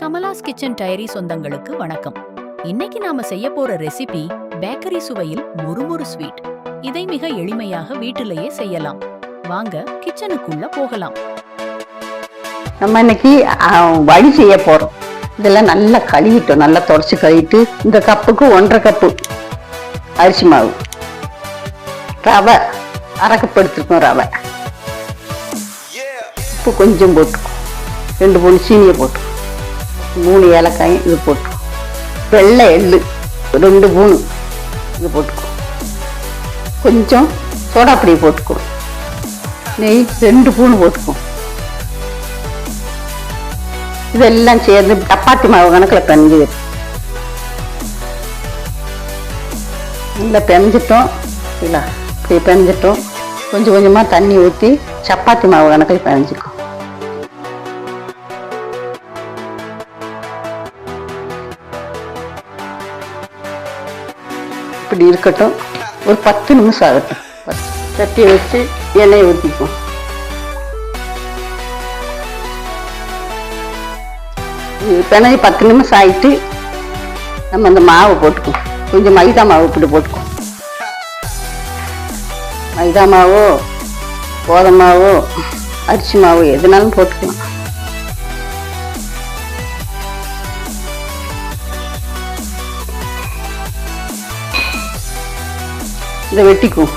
Kamala's kitchen diary சொந்தங்களுக்கு வணக்கம். இன்னைக்கு நாம செய்ய போற ரெசிபி பேக்கரி சுவையில் முறுமுறு ஸ்வீட். இதை மிக எளிமையாக வீட்டிலேயே செய்யலாம். வாங்க கிச்சனுக்குள்ள போகலாம். நம்ம இன்னைக்கு வழி செய்ய போறோம். இதெல்லாம் நல்லா கழுவிட்டோம், நல்லா தொடச்சு கழுவிட்டு இந்த கப்புக்கு 1.5 கப்பு அரிசி மாவு, ரவை 1/2 கப் எடுத்துருக்கோம். ரவை, உப்பு கொஞ்சம் போட்டுக்கும், 2 ஸ்பூன் சீனியை போட்டு, 3 ஏலக்காயும் இது போட்டு, வெள்ளை எள்ளு 2 ஸ்பூன் இது போட்டுக்கும், கொஞ்சம் சோடாப்பொடி போட்டுக்கும், நெய் 2 ஸ்பூன் போட்டுக்கும். இதெல்லாம் சேர்ந்து சப்பாத்தி மாவு கணக்கில் பிணைஞ்சு நல்லா பிணைஞ்சிட்டோம். இல்லை இப்படி பிணைஞ்சிட்டோம். கொஞ்சம் கொஞ்சமாக தண்ணி ஊற்றி சப்பாத்தி மாவு கணக்கில் பிணைஞ்சிக்கும். இப்படி இருக்கட்டும். ஒரு 10 நிமிஷம் ஆகட்டும். சட்டியை வச்சு எண்ணெயை ஊற்றிக்கும். பிணைஞ்சி 10 நிமிஷம் ஆகிட்டு நம்ம அந்த மாவை போட்டுக்குவோம். கொஞ்சம் மைதா மாவு இப்படி போட்டுக்குவோம். மைதா மாவோ கோதுமை மாவோ அரிசி மாவோ எதுனாலும் போட்டுக்கலாம். இதை வெட்டிக்குவோம்.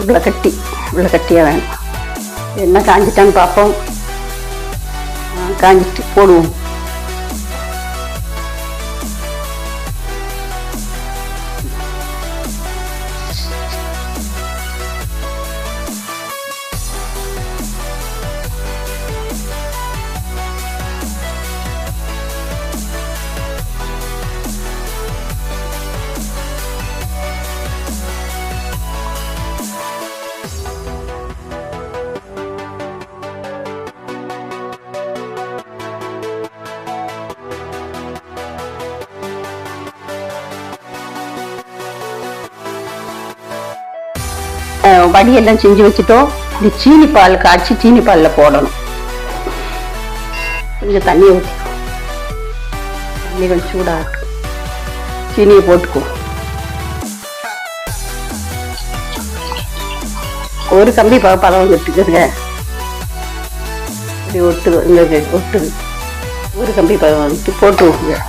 இவ்வளோ கட்டியாக வேணும். என்ன காஞ்சிட்டான்னு பார்ப்போம். காஞ்சிட்டு போடுவோம். வடியெல்லாம் செஞ்சு வச்சுட்டோம். இந்த சீனி பால் காய்ச்சி சீனி பாலில் போடணும். கொஞ்சம் தண்ணியை ஊற்றிக்கும். தண்ணி கொஞ்சம் சூடாகட்டும். சீனியை போட்டுக்குவோம். ஒரு கம்பி பதம் வெட்டுக்குதுங்க. இப்படி ஒட்டுது. ஒரு கம்பி பதம் வந்துட்டு போட்டுவோங்க.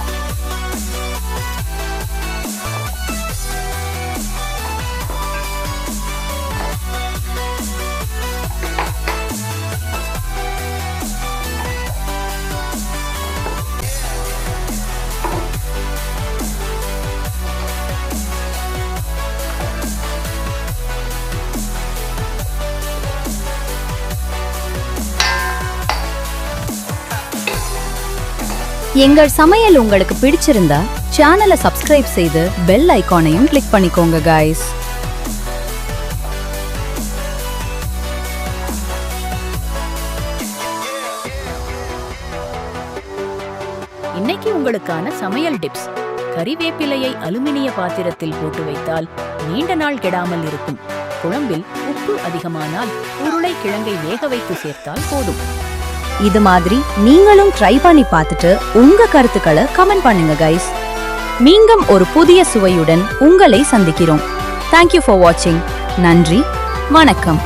எங்கள் சமையல் உங்களுக்கு பிடிச்சிருந்தா சேனலை சப்ஸ்கிரைப் செய்து பெல் ஐகானையும் கிளிக் பண்ணிக்கோங்க गाइस. இன்னைக்கு உங்களுக்கான சமையல் டிப்ஸ். கறிவேப்பிலையை அலுமினிய பாத்திரத்தில் போட்டு வைத்தால் நீண்ட நாள் கெடாமல் இருக்கும். குழம்பில் உப்பு அதிகமானால் உருளைக்கிழங்கை வேக வைத்து சேர்த்தால் போதும். இது மாதிரி நீங்களும் ட்ரை பண்ணி பார்த்துட்டு உங்க கருத்துக்களை கமெண்ட் பண்ணுங்க गाइस. மீண்டும் ஒரு புதிய சுவையுடன் உங்களை சந்திக்கிறோம். Thank you for watching. நன்றி, வணக்கம்.